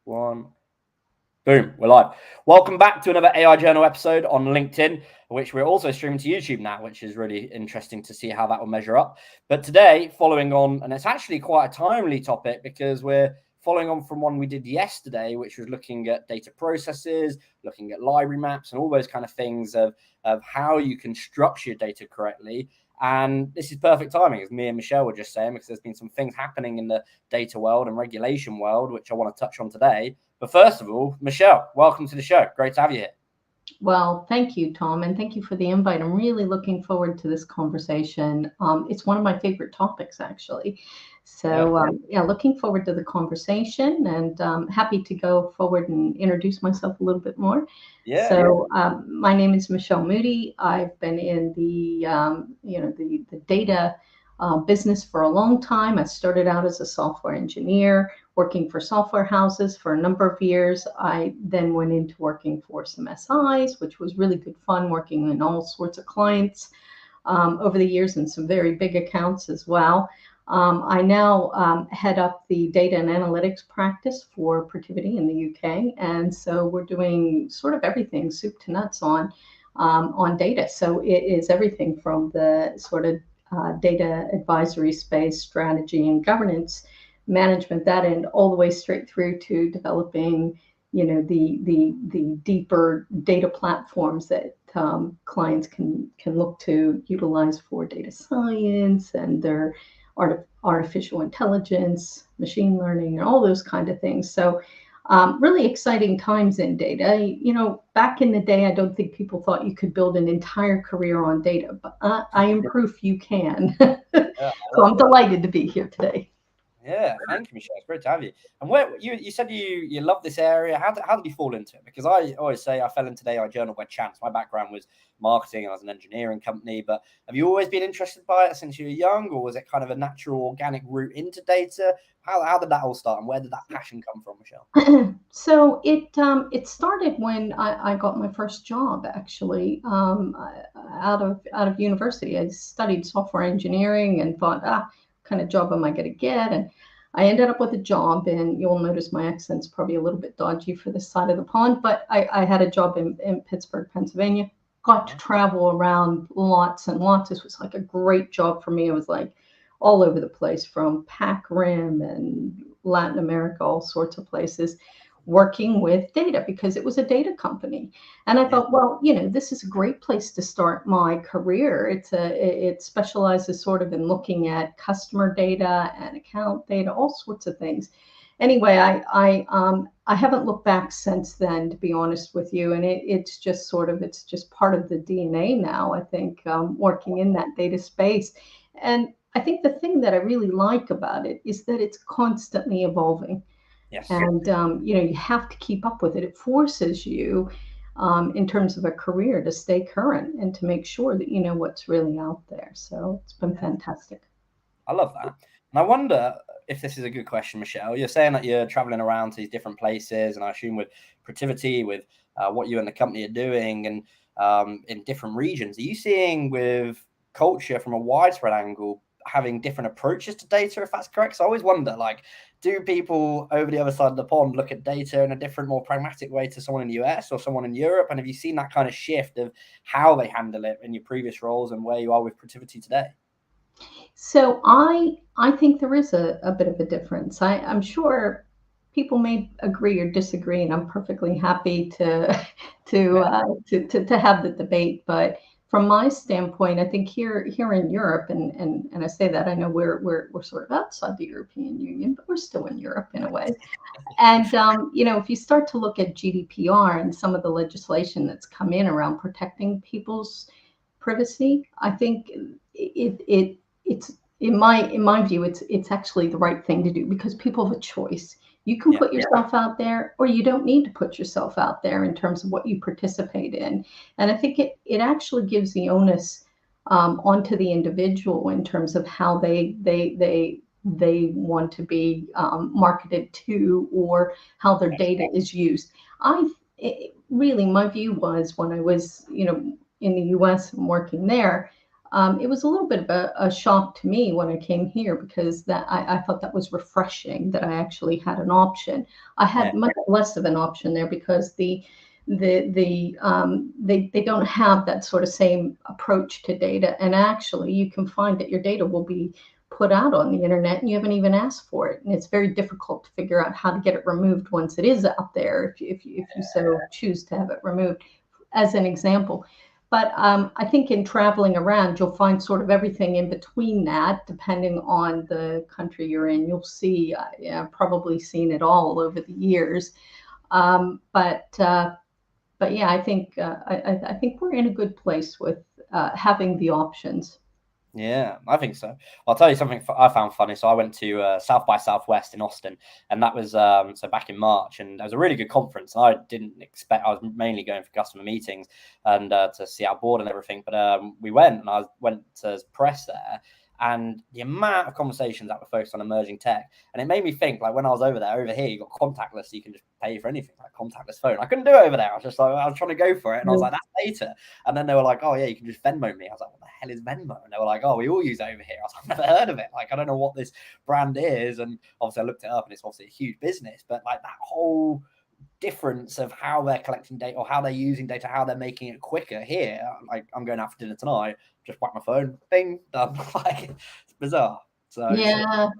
One. Boom, we're live. Welcome back to another AI Journal episode on LinkedIn, which we're also streaming to YouTube now, which is really interesting to see how that will measure up. But today, following on, and it's actually quite a timely topic because we're following on from one we did yesterday, which was looking at data processes, looking at library maps, and all those kind of things of how you can structure your data correctly. And this is perfect timing, as me and Michelle were just saying, because there's been some things happening in the data world and regulation world, which I want to touch on today. But first of all, Michelle, welcome to the show. Great to have you here. Well, thank you, Tom, and thank you for the invite. I'm really looking forward to this conversation. It's one of my favorite topics, actually. So, looking forward to the conversation, and happy to go forward and introduce myself a little bit more. My name is Michelle Moody. I've been in the data business for a long time. I started out as a software engineer, working for software houses for a number of years. I then went into working for some SIs, which was really good fun, working in all sorts of clients over the years and some very big accounts as well. I now head up the data and analytics practice for Protiviti in the UK. And so we're doing sort of everything, soup to nuts on data. So it is everything from the sort of data advisory space, strategy and governance management, that end, all the way straight through to developing, the deeper data platforms that clients can look to utilize for data science and their artificial intelligence, machine learning, and all those kind of things. So really exciting times in data. Back in the day, I don't think people thought you could build an entire career on data, but I am proof you can. So I'm delighted to be here today. Yeah, thank you, Michelle. It's great to have you. And where you said you love this area. How did you fall into it? Because I always say I fell into AI Journal by chance. My background was marketing and I was an engineering company. But have you always been interested by it since you were young, or was it kind of a natural, organic route into data? How did that all start, and where did that passion come from, Michelle? So it started when I got my first job, actually, out of university. I studied software engineering and thought, what kind of job am I going to get? And I ended up with a job, and you'll notice my accent's probably a little bit dodgy for this side of the pond, but I had a job in Pittsburgh, Pennsylvania. Got to travel around lots and lots. This was like a great job for me. It was like all over the place, from Pac Rim and Latin America, all sorts of places, working with data because it was a data company. And I thought, well, this is a great place to start my career. It specializes sort of in looking at customer data and account data, all sorts of things. Anyway, I haven't looked back since then, to be honest with you. And it's just part of the DNA now, I think, working in that data space. And I think the thing that I really like about it is that it's constantly evolving. Yes. And, you have to keep up with it. It forces you, in terms of a career, to stay current and to make sure that you know what's really out there. So it's been fantastic. I love that. And I wonder if this is a good question, Michelle. You're saying that you're traveling around to these different places, and I assume with Protiviti, with what you and the company are doing, and in different regions, are you seeing with culture from a widespread angle having different approaches to data, if that's correct? So I always wonder, like, do people over the other side of the pond look at data in a different, more pragmatic way to someone in the US or someone in Europe? And have you seen that kind of shift of how they handle it in your previous roles and where you are with Protiviti today? So I think there is a bit of a difference. I'm sure people may agree or disagree, and I'm perfectly happy to have the debate. But from my standpoint, I think here in Europe, and I say that, I know we're sort of outside the European Union, but we're still in Europe in a way. And if you start to look at GDPR and some of the legislation that's come in around protecting people's privacy, I think it's in my view, it's actually the right thing to do, because people have a choice. You can put yourself out there, or you don't need to put yourself out there in terms of what you participate in. And I think it actually gives the onus onto the individual in terms of how they want to be marketed to, or how their data is used. Really, my view was, when I was in the US and working there, It was a little bit of a shock to me when I came here, because that I thought that was refreshing, that I actually had an option. I Yeah. had much less of an option there, because they don't have that sort of same approach to data. And actually, you can find that your data will be put out on the internet and you haven't even asked for it, and it's very difficult to figure out how to get it removed once it is out there, if you so choose to have it removed, as an example. But I think in traveling around, you'll find sort of everything in between that, depending on the country you're in. You'll see, yeah, probably seen it all over the years. Um, but uh, but yeah, I think we're in a good place with having the options. Yeah, I think so. I'll tell you something I found funny. So I went to South by Southwest in Austin, and that was so back in March, and it was a really good conference. I didn't expect. I was mainly going for customer meetings and to see our board and everything. But we went, and I went to press there, and the amount of conversations that were focused on emerging tech, and it made me think, like, when I was over there, over here you got contactless, so you can just pay for anything, like contactless phone. I couldn't do it over there. I was just like, I was trying to go for it, and I was like, that's data. And then they were like, oh yeah, you can just Venmo me. I was like, what the hell is Venmo? And they were like, oh, we all use it over here. I was like, I've never heard of it. Like, I don't know what this brand is. And obviously I looked it up, and it's obviously a huge business, but like that whole difference of how they're collecting data or how they're using data, how they're making it quicker here. Like, I'm going out for dinner tonight, just whack my phone, bing, done. Like, it's bizarre. So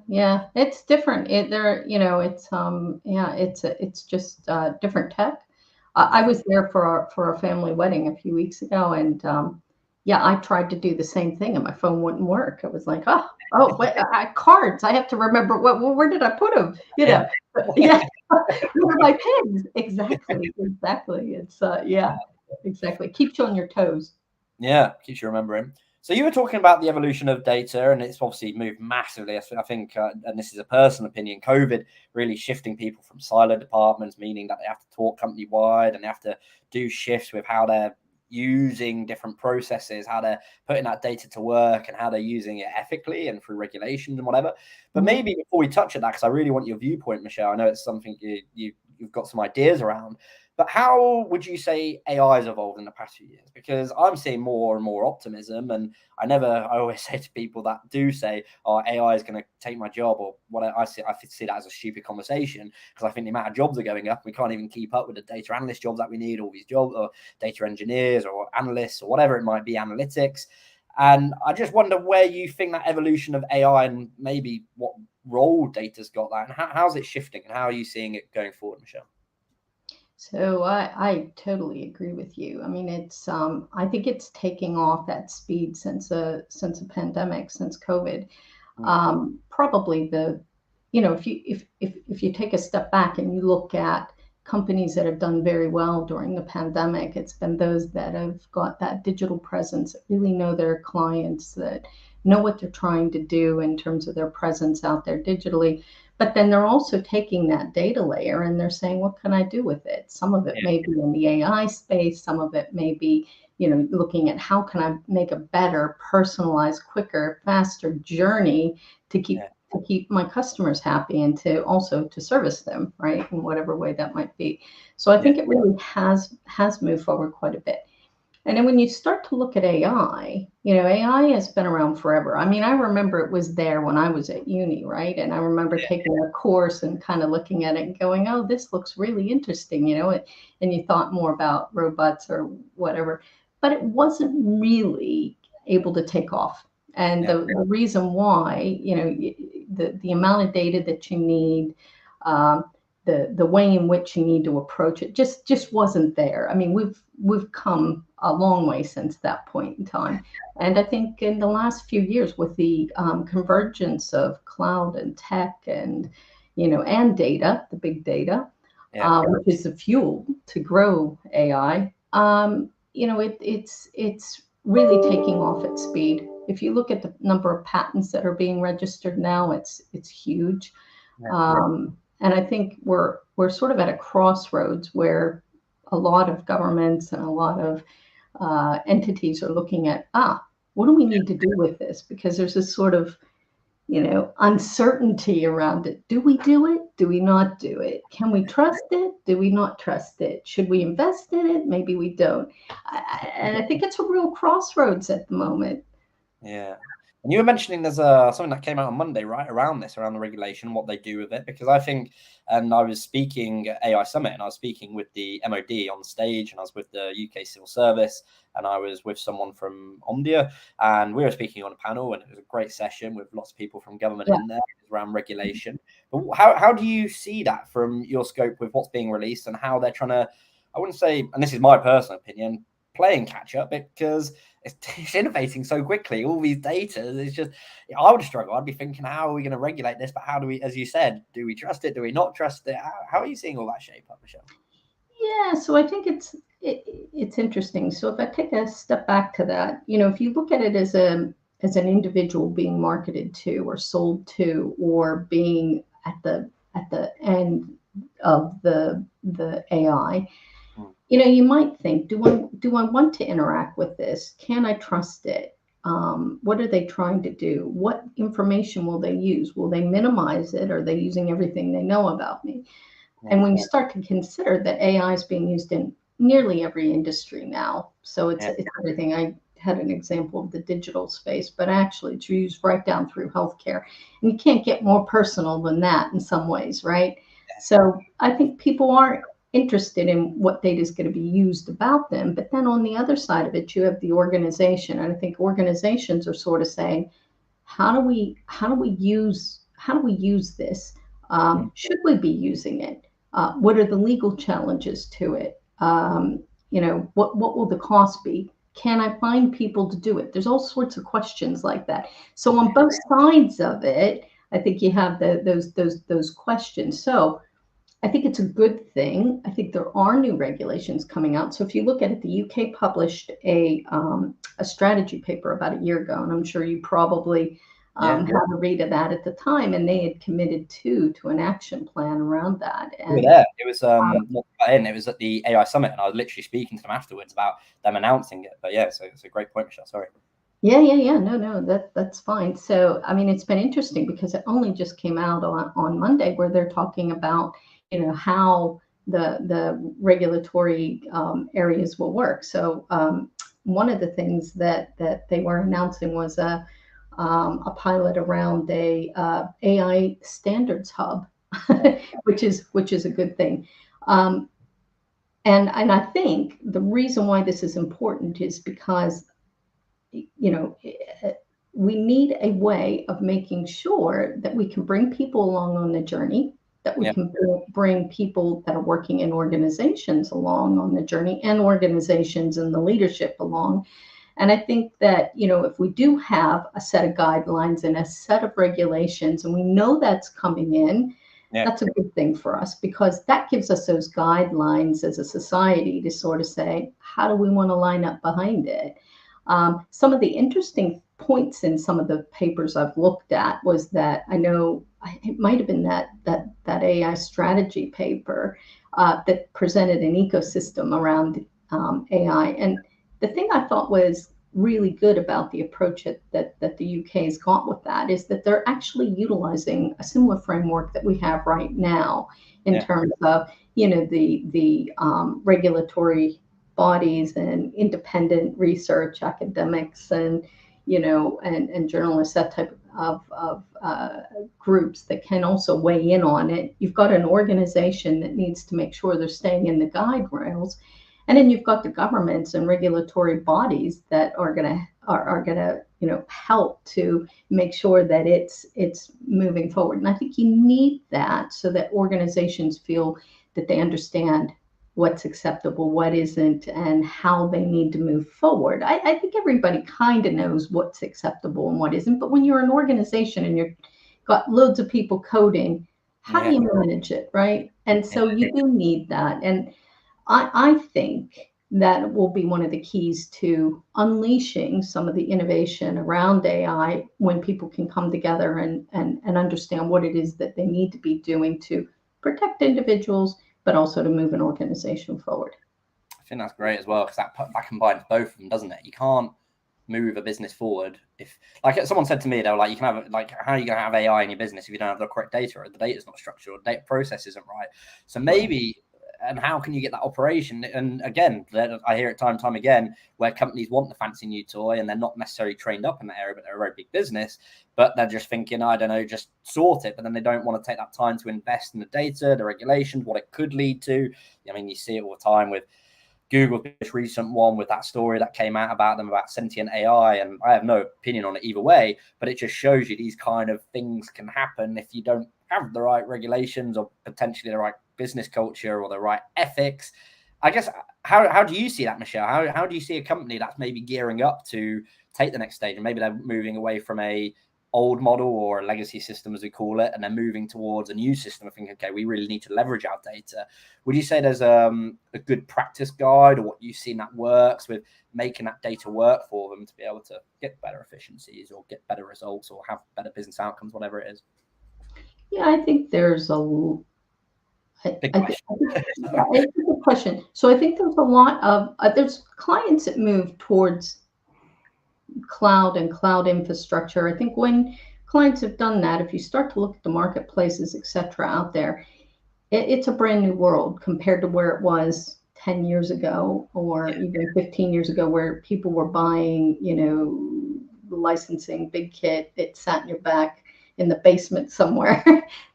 Yeah, it's different. It's just different tech. I yeah, was there for a family wedding a few weeks ago, and yeah, I tried to do the same thing, and my phone wouldn't work. It was like, oh, wait, cards. I have to remember where did I put them? yeah, Yeah, where are my pins? Exactly. It's yeah, exactly. Keeps you on your toes. yeah, keeps you remembering. So you were talking about the evolution of data, and it's obviously moved massively. I think, and this is a personal opinion, COVID really shifting people from silo departments, meaning that they have to talk company wide and they have to do shifts with how they're using different processes, how they're putting that data to work, and how they're using it ethically and through regulations and whatever. But Mhm. maybe before we touch on that, because I really want your viewpoint, Michelle, I know it's something you've got some ideas around. But how would you say AI has evolved in the past few years? Because I'm seeing more and more optimism, and I always say to people that do say, "Oh, AI is going to take my job," or what I see that as a stupid conversation, because I think the amount of jobs are going up. We can't even keep up with the data analyst jobs that we need, all these jobs, or data engineers, or analysts, or whatever it might be, analytics. And I just wonder where you think that evolution of AI and maybe what role data's got that, and how's it shifting, and how are you seeing it going forward, Michelle? So I totally agree with you. I mean, I think it's taking off at speed since a pandemic, since COVID. Mm, Probably if you take a step back and you look at companies that have done very well during the pandemic, it's been those that have got that digital presence, that really know their clients, that know what they're trying to do in terms of their presence out there digitally. But then they're also taking that data layer and they're saying, what can I do with it? Some of it yeah, may be in the AI space, some of it may be, looking at how can I make a better, personalized, quicker, faster journey to keep yeah, to keep my customers happy, and to also to service them, right, in whatever way that might be. So I yeah, think it really has moved forward quite a bit. And then when you start to look at AI, AI has been around forever. I mean, I remember it was there when I was at uni, right? And I remember taking a course and kind of looking at it and going, oh, this looks really interesting, and you thought more about robots or whatever. But it wasn't really able to take off. And yeah, the reason why, the amount of data that you need, um, the way in which you need to approach it just wasn't there. I mean, we've come a long way since that point in time, and I think in the last few years, with the convergence of cloud and tech and and data, the big data, yeah, which is the fuel to grow AI, it's really taking off at speed. If you look at the number of patents that are being registered now, it's huge. yeah, And I think we're sort of at a crossroads where a lot of governments and a lot of entities are looking at, what do we need to do with this? Because there's this sort of, uncertainty around it. Do we do it? Do we not do it? Can we trust it? Do we not trust it? Should we invest in it? Maybe we don't. And I think it's a real crossroads at the moment. Yeah. And you were mentioning there's something that came out on Monday, right, around the regulation, what they do with it. Because I think, and I was speaking at AI Summit, and I was speaking with the MOD on stage, and I was with the UK Civil Service, and I was with someone from Omdia, and we were speaking on a panel, and it was a great session with lots of people from government Yeah. in there around regulation. But how do you see that from your scope with what's being released and how they're trying to, I wouldn't say, and this is my personal opinion, playing catch up, because it's innovating so quickly. All these data is just, I would struggle. I'd be thinking, how are we going to regulate this? But how do we, as you said, do we trust it? Do we not trust it? How are you seeing all that shape up, Michelle? Yeah, so I think it's interesting. So if I take a step back to that, if you look at it as an individual being marketed to or sold to or being at the end of the AI, you might think, do I want to interact with this? Can I trust it? What are they trying to do? What information will they use? Will they minimize it? Are they using everything they know about me? And when you start to consider that AI is being used in nearly every industry now, so it's everything. I had an example of the digital space, but actually it's used right down through healthcare. And you can't get more personal than that in some ways, right? So I think people are interested in what data is going to be used about them. But then on the other side of it, you have the organization. And I think organizations are sort of saying, how do we use this? Should we be using it? What are the legal challenges to it? What will the cost be? Can I find people to do it? There's all sorts of questions like that. So on both sides of it, I think you have those questions. So I think it's a good thing. I think there are new regulations coming out. So if you look at it, the UK published a strategy paper about a year ago, and I'm sure you probably had a read of that at the time, and they had committed to an action plan around that. We were And there. It was it was at the AI Summit, and I was literally speaking to them afterwards about them announcing it. But yeah, so it's a great point, Michelle. Sorry. yeah. No, that's fine. So I mean, it's been interesting because it only just came out on Monday, where they're talking about how the regulatory areas will work. So one of the things that they were announcing was a pilot around a AI standards hub, which is a good thing. And I think the reason why this is important is because we need a way of making sure that we can bring people along on the journey, that we can bring people that are working in organizations along on the journey, and organizations and the leadership along. And I think that, if we do have a set of guidelines and a set of regulations, and we know that's coming in, that's a good thing for us, because that gives us those guidelines as a society to sort of say, how do we want to line up behind it? Some of the interesting points in some of the papers I've looked at was that I know it might have been that AI strategy paper that presented an ecosystem around AI. And the thing I thought was really good about the approach that the UK has got with that is that they're actually utilizing a similar framework that we have right now in terms of the regulatory bodies and independent research academics and and journalists, that type of groups that can also weigh in on it. You've got an organization that needs to make sure they're staying in the guide rails, and then you've got the governments and regulatory bodies that are gonna help to make sure that it's moving forward. And I think you need that so that organizations feel that they understand what's acceptable, what isn't, and how they need to move forward. I think everybody kind of knows what's acceptable and what isn't, but when you're an organization and you've got loads of people coding, how do you manage it, right? And so you do need that. And I think that will be one of the keys to unleashing some of the innovation around AI, when people can come together and understand what it is that they need to be doing to protect individuals, but also to move an organization forward. I think that's great as well, because that combines both of them, doesn't it? You can't move a business forward if, like someone said to me, they were like, you can have, like, how are you going to have AI in your business if you don't have the correct data, or the data's not structured, or the data process isn't right? So maybe and how can you get that operation? And again, I hear it time and time again where companies want the fancy new toy and they're not necessarily trained up in that area, but they're a very big business, but they're just thinking, I don't know, just sort it. But then they don't want to take that time to invest in the data, the regulations, what it could lead to. I mean, you see it all the time with Google, this recent one with that story that came out about them about sentient AI, and I have no opinion on it either way, but it just shows you these kind of things can happen if you don't have the right regulations or potentially the right business culture or the right ethics. I guess, how do you see that, Michelle? How do you see a company that's maybe gearing up to take the next stage, and maybe they're moving away from a old model or a legacy system, as we call it, and they're moving towards a new system of thinking, okay, we really need to leverage our data? Would you say there's a good practice guide or what you've seen that works with making that data work for them to be able to get better efficiencies or get better results or have better business outcomes, whatever it is? Yeah, I think there's Big question. it's a good question. So I think there's a lot of there's clients that move towards cloud and cloud infrastructure. I think when clients have done that, if you start to look at the marketplaces, et cetera, out there, it's a brand new world compared to where it was 10 years ago or even 15 years ago, where people were buying, licensing big kit. It sat in your back in the basement somewhere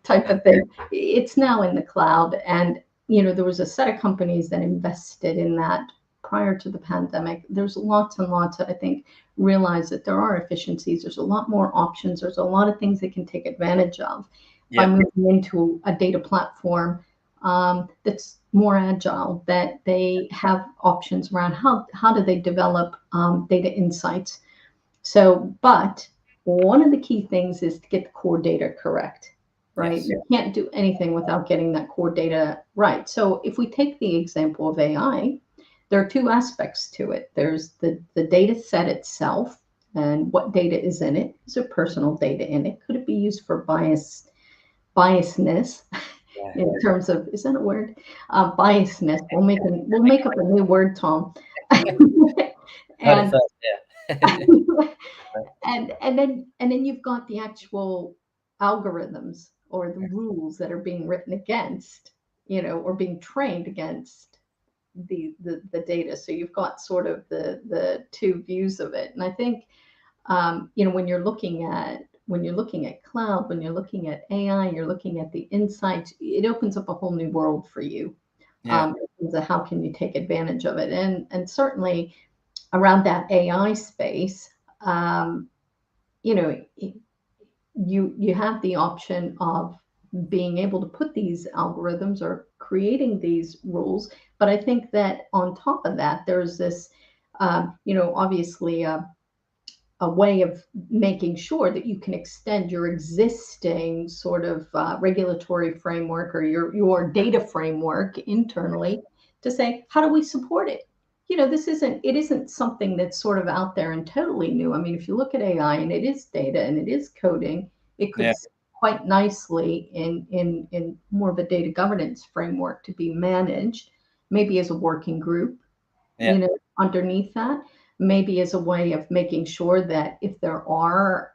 type of thing. It's now in the cloud. And, there was a set of companies that invested in that prior to the pandemic. There's lots and lots that I think realize that there are efficiencies. There's a lot more options. There's a lot of things they can take advantage of by moving into a data platform that's more agile, that they have options around how do they develop data insights. So, but one of the key things is to get the core data correct, right? Yes. You can't do anything without getting that core data right. So if we take the example of AI, there are two aspects to it. There's the data set itself and what data is in it. Is there personal data in it? Could it be used for biasness in terms of, is that a word? Biasness. We'll make up a new word, Tom. and, and then you've got the actual algorithms or the rules that are being written against, or being trained against the data. So you've got sort of the two views of it. And I think when you're looking at cloud, when you're looking at AI, you're looking at the insights, it opens up a whole new world for you. In terms of how can you take advantage of it. And certainly around that AI space, you have the option of being able to put these algorithms or creating these rules. But I think that on top of that, there's this, obviously a way of making sure that you can extend your existing sort of regulatory framework or your data framework internally to say, how do we support it? It isn't something that's sort of out there and totally new. I mean, if you look at AI and it is data and it is coding, it could quite nicely in more of a data governance framework to be managed, maybe as a working group, underneath that, maybe as a way of making sure that if there are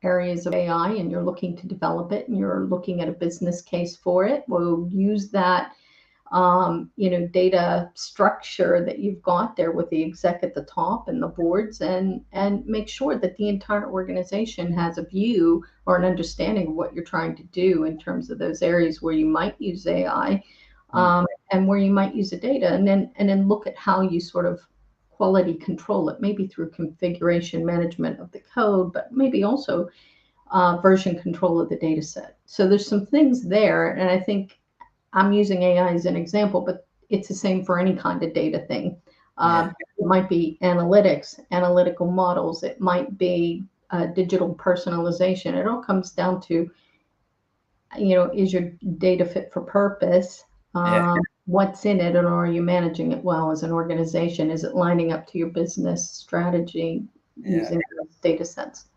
areas of AI and you're looking to develop it and you're looking at a business case for it, we'll use that data structure that you've got there with the exec at the top and the boards, and make sure that the entire organization has a view or an understanding of what you're trying to do in terms of those areas where you might use AI and where you might use the data, and then look at how you sort of quality control it, maybe through configuration management of the code, but maybe also version control of the data set. So there's some things there, and I think I'm using AI as an example, but it's the same for any kind of data thing. It might be analytics, analytical models. It might be digital personalization. It all comes down to, is your data fit for purpose? What's in it, and are you managing it well as an organization? Is it lining up to your business strategy using those data sets?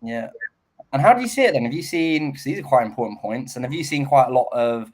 Yeah. And how do you see it then? Have you seen, because these are quite important points, and have you seen quite a lot of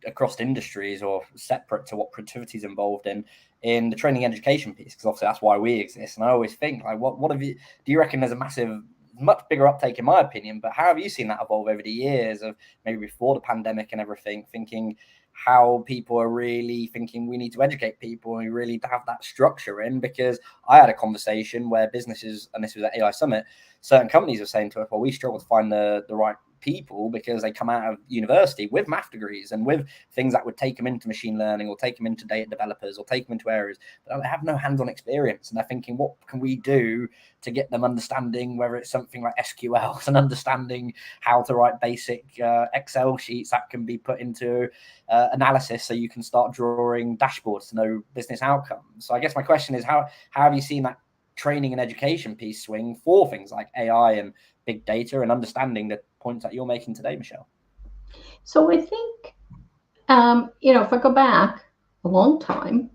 across industries or separate to what Protiviti is involved in the training education piece? Because obviously that's why we exist. And I always think, like, what have you, do you reckon there's a much bigger uptake, in my opinion, but how have you seen that evolve over the years of maybe before the pandemic and everything, thinking how people are really thinking we need to educate people and we really have that structure in. Because I had a conversation where businesses, and this was at AI Summit, certain companies were saying to us, well, we struggle to find the right people because they come out of university with math degrees and with things that would take them into machine learning or take them into data developers or take them into areas, but they have no hands-on experience. And they're thinking, what can we do to get them understanding, whether it's something like SQL and understanding how to write basic Excel sheets that can be put into analysis so you can start drawing dashboards to know business outcomes. So I guess my question is, how have you seen that training and education piece swing for things like AI and big data and understanding the points that you're making today, Michelle? So I think, if I go back a long time,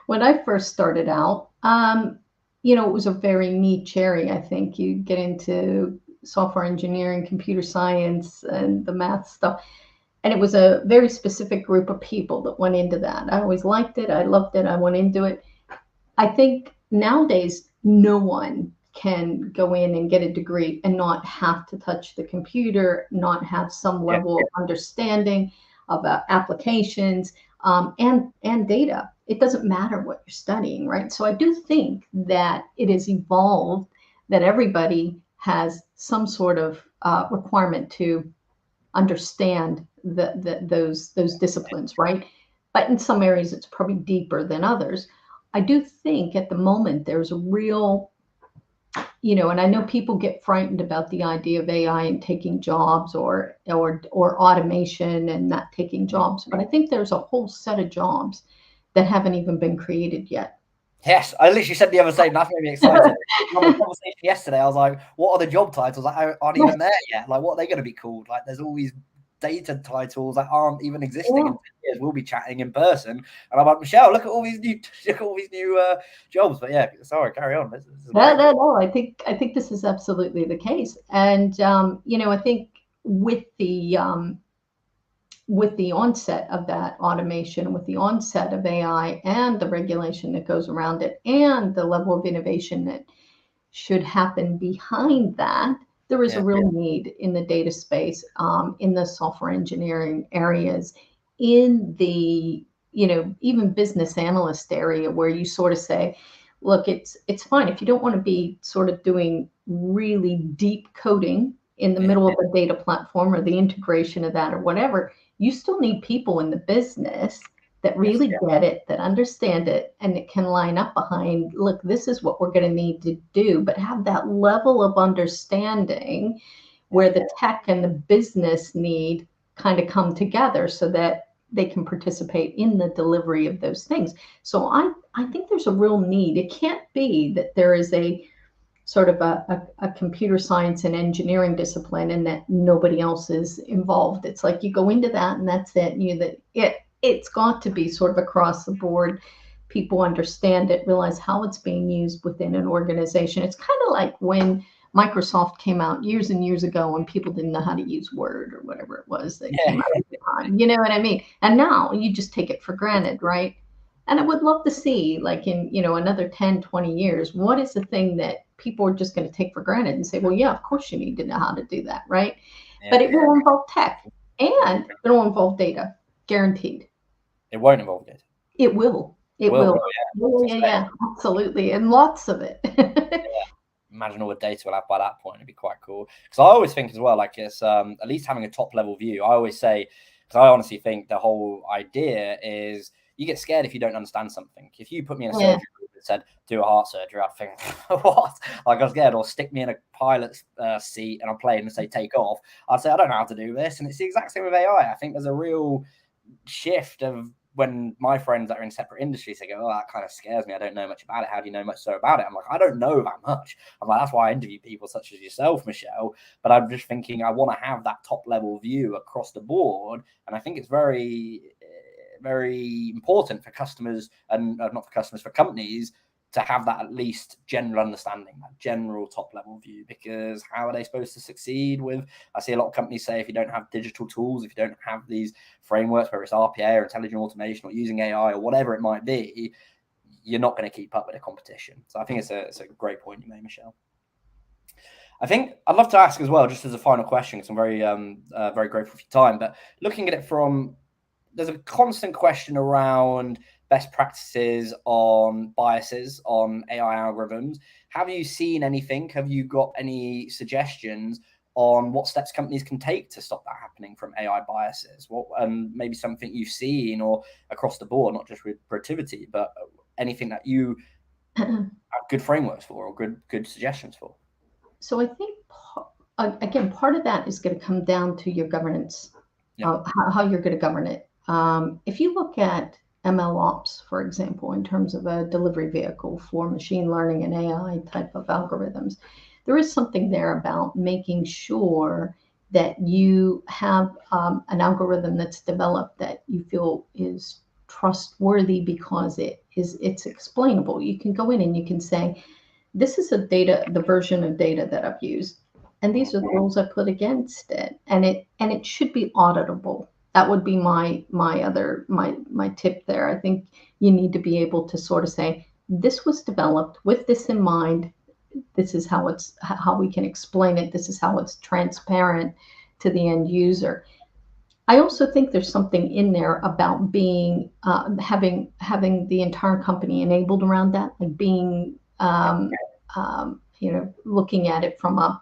when I first started out, it was a very niche area. I think you get into software engineering, computer science, and the math stuff. And it was a very specific group of people that went into that. I always liked it. I loved it. I went into it. I think nowadays, no one can go in and get a degree and not have to touch the computer, not have some level of understanding of applications and data. It doesn't matter what you're studying, right? So I do think that it has evolved that everybody has some sort of requirement to understand those disciplines, right? But in some areas, it's probably deeper than others. I do think at the moment there's a real, and I know people get frightened about the idea of AI and taking jobs or automation and not taking jobs, but I think there's a whole set of jobs that haven't even been created yet. Yes, I literally said the other day, that made me excited. On the conversation yesterday, I was like, what are the job titles that aren't even there yet? Like, what are they going to be called? Like, there's all these data titles that aren't even existing in 10 years. We'll be chatting in person. And I'm like, Michelle, look at all these new jobs. But yeah, sorry, carry on. This No, I think this is absolutely the case. And, I think with the onset of that automation, with the onset of AI and the regulation that goes around it and the level of innovation that should happen behind that, there is a real need in the data space, in the software engineering areas, in the, even business analyst area where you sort of say, look, it's fine if you don't want to be sort of doing really deep coding in the middle of a data platform or the integration of that or whatever. You still need people in the business that really get it, that understand it, and it can line up behind, look, this is what we're going to need to do, but have that level of understanding where the tech and the business need kind of come together so that they can participate in the delivery of those things. So I think there's a real need. It can't be that there is a sort of a computer science and engineering discipline and that nobody else is involved. It's like you go into that and that's it. And it's got to be sort of across the board. People understand it, realize how it's being used within an organization. It's kind of like when Microsoft came out years and years ago and people didn't know how to use Word or whatever it was that came out at the time. You know what I mean? And now you just take it for granted, right? And I would love to see, like in, another 10, 20 years, what is the thing that people are just going to take for granted and say, well, yeah, of course you need to know how to do that, right? But it will involve tech and it will involve data, guaranteed. It won't involve data. It will. It will. Yeah, absolutely. And lots of it. Imagine all the data we'll have by that point. It'd be quite cool. Because I always think as well, like it's at least having a top level view. I always say, because I honestly think the whole idea is you get scared if you don't understand something. If you put me in a surgery group and said, do a heart surgery, I'd think, what? Like I was scared. Or stick me in a pilot's seat and I'm playing and say, take off. I'd say, I don't know how to do this. And it's the exact same with AI. I think there's a real shift of when my friends that are in separate industries, they go, oh, that kind of scares me. I don't know much about it. How do you know much so about it? I'm like, I don't know that much. I'm like, that's why I interview people such as yourself, Michelle. But I'm just thinking I want to have that top level view across the board. And I think it's very, very important for customers and not for customers, for companies to have that at least general understanding, that general top level view, because how are they supposed to succeed with, I see a lot of companies say if you don't have digital tools, if you don't have these frameworks, whether it's RPA or intelligent automation or using AI or whatever it might be, you're not going to keep up with the competition. So I think it's a great point you made, Michelle. I think I'd love to ask as well, just as a final question, because I'm very, very grateful for your time, but looking at it from there's a constant question around best practices on biases on AI algorithms. Have you seen anything? Have you got any suggestions on what steps companies can take to stop that happening from AI biases? What maybe something you've seen or across the board, not just with Protiviti, but anything that you have good frameworks for or good suggestions for? So I think, again, part of that is going to come down to your governance, how you're going to govern it. If you look at ML ops, for example, in terms of a delivery vehicle for machine learning and AI type of algorithms, there is something there about making sure that you have an algorithm that's developed that you feel is trustworthy because it's explainable. You can go in and you can say, this is the version of data that I've used, and these are the rules I put against it, and it should be auditable. That would be my tip there. I think you need to be able to sort of say, this was developed with this in mind. This is how we can explain it. This is how it's transparent to the end user. I also think there's something in there about being having the entire company enabled around that, like being looking at it from a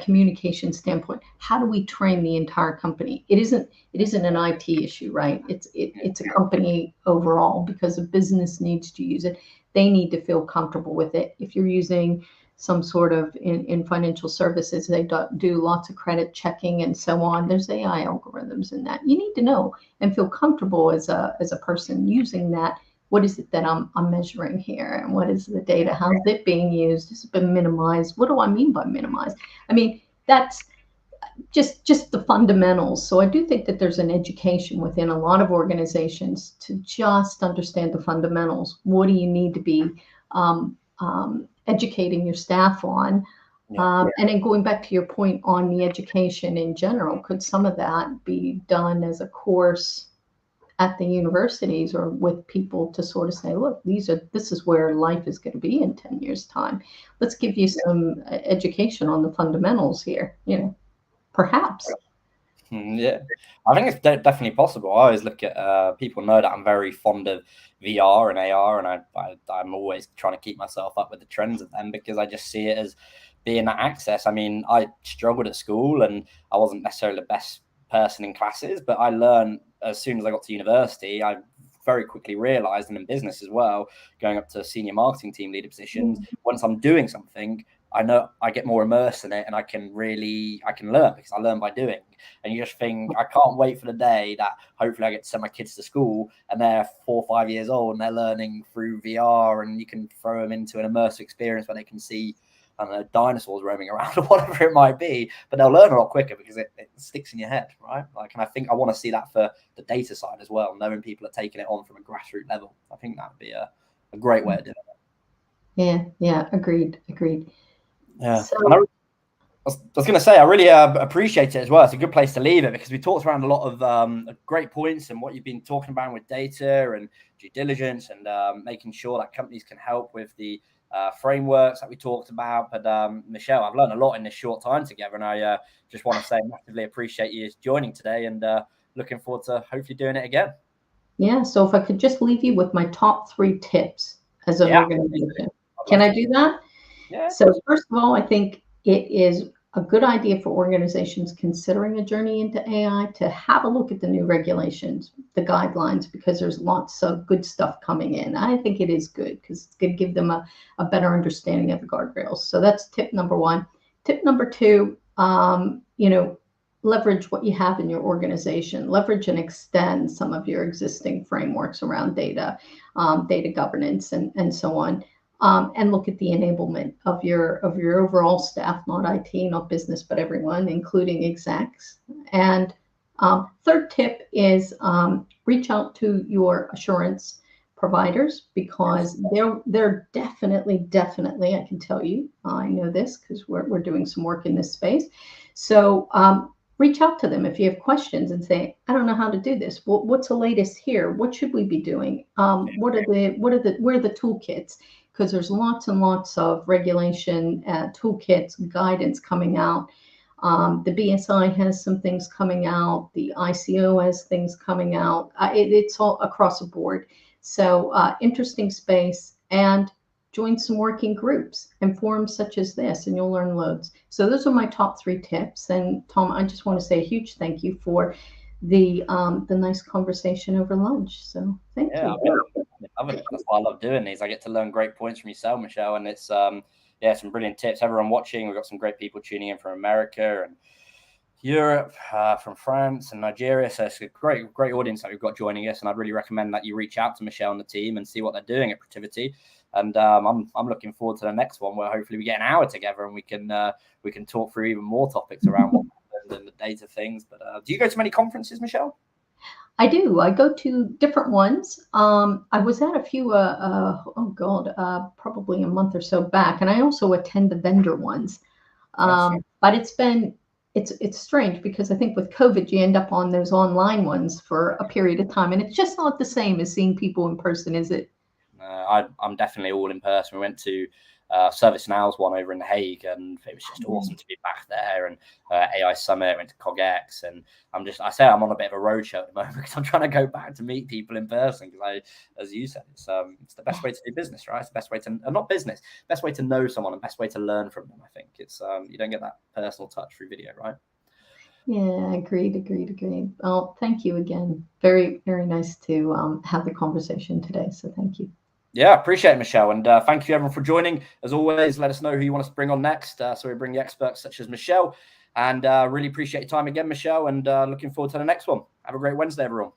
communication standpoint. How do we train the entire company? It isn't an IT issue, right? It's a company overall, because a business needs to use it. They need to feel comfortable with it. If you're using some sort of in financial services, they do lots of credit checking and so on. There's AI algorithms in that. You need to know and feel comfortable as a person using that. What is it that I'm measuring here? And what is the data? How's it being used? Has it been minimized? What do I mean by minimized? I mean, that's just the fundamentals. So I do think that there's an education within a lot of organizations to just understand the fundamentals. What do you need to be educating your staff on? And then going back to your point on the education in general, could some of that be done as a course at the universities or with people to sort of say, look, this is where life is going to be in 10 years time. Let's give you some education on the fundamentals here, perhaps. Yeah, I think it's definitely possible. I always look at people know that I'm very fond of VR and AR, and I'm always trying to keep myself up with the trends of them because I just see it as being that access. I mean, I struggled at school and I wasn't necessarily the best person in classes, but I learned as soon as I got to university. I very quickly realized, and in business as well, going up to senior marketing team leader positions, once I'm doing something, I know I get more immersed in it and I can learn because I learn by doing. And you just think, I can't wait for the day that hopefully I get to send my kids to school and they're 4 or 5 years old and they're learning through VR and you can throw them into an immersive experience where they can see, I don't know, dinosaurs roaming around or whatever it might be, but they'll learn a lot quicker because it sticks in your head, right? And I think I want to see that for the data side as well, knowing people are taking it on from a grassroots level. I think that would be a great way of doing it. Yeah, agreed. Yeah. So, I was going to say, I really appreciate it as well. It's a good place to leave it because we talked around a lot of great points and what you've been talking about with data and due diligence and making sure that companies can help with the frameworks that we talked about. But Michelle, I've learned a lot in this short time together, and I just want to say massively appreciate you joining today and looking forward to hopefully doing it again. Yeah. So if I could just leave you with my top 3 tips as an organization. Can I do that? Yeah. So first of all, I think it is a good idea for organizations considering a journey into AI to have a look at the new regulations, the guidelines, because there's lots of good stuff coming in. I think it is good because it's going to give them a better understanding of the guardrails. So that's tip number 1. Tip number 2, leverage what you have in your organization, leverage and extend some of your existing frameworks around data, data governance, and so on. And look at the enablement of your overall staff, not IT, not business, but everyone, including execs. And third tip is reach out to your assurance providers because they're definitely, I can tell you, I know this because we're doing some work in this space. So reach out to them if you have questions and say, I don't know how to do this. What's the latest here? What should we be doing? Where are the toolkits? Because there's lots and lots of regulation toolkits, guidance coming out The BSI has some things coming out. The ICO has things coming out. It's all across the board. So interesting space, and join some working groups and forums such as this, and you'll learn loads. So those are my top 3 tips. And Tom, I just want to say a huge thank you for the nice conversation over lunch. So thank you. I love it. That's why I love doing these. I get to learn great points from yourself, Michelle, and it's some brilliant tips. Everyone watching, we've got some great people tuning in from America and Europe, from France and Nigeria. So it's a great audience that we've got joining us, and I'd really recommend that you reach out to Michelle and the team and see what they're doing at Protiviti. And I'm looking forward to the next one, where hopefully we get an hour together and we can talk through even more topics around what happened and the data things. But do you go to many conferences, Michelle? I do. I go to different ones. I was at a few, probably a month or so back, and I also attend the vendor ones. But it's strange, because I think with COVID, you end up on those online ones for a period of time, and it's just not the same as seeing people in person, is it? I'm definitely all in person. We went to ServiceNow's one over in The Hague, and it was just awesome to be back there. And AI Summit, went to CogX, and I'm on a bit of a roadshow at the moment, because I'm trying to go back to meet people in person, because as you said, it's the best way to do business, right? It's the best way to not business, best way to know someone and best way to learn from them. I think it's you don't get that personal touch through video, right? Yeah, agreed. Oh, thank you again. Very, very nice to have the conversation today. So thank you. Yeah, appreciate it, Michelle. And thank you, everyone, for joining. As always, let us know who you want us to bring on next, so we bring the experts such as Michelle. And really appreciate your time again, Michelle, and looking forward to the next one. Have a great Wednesday, everyone.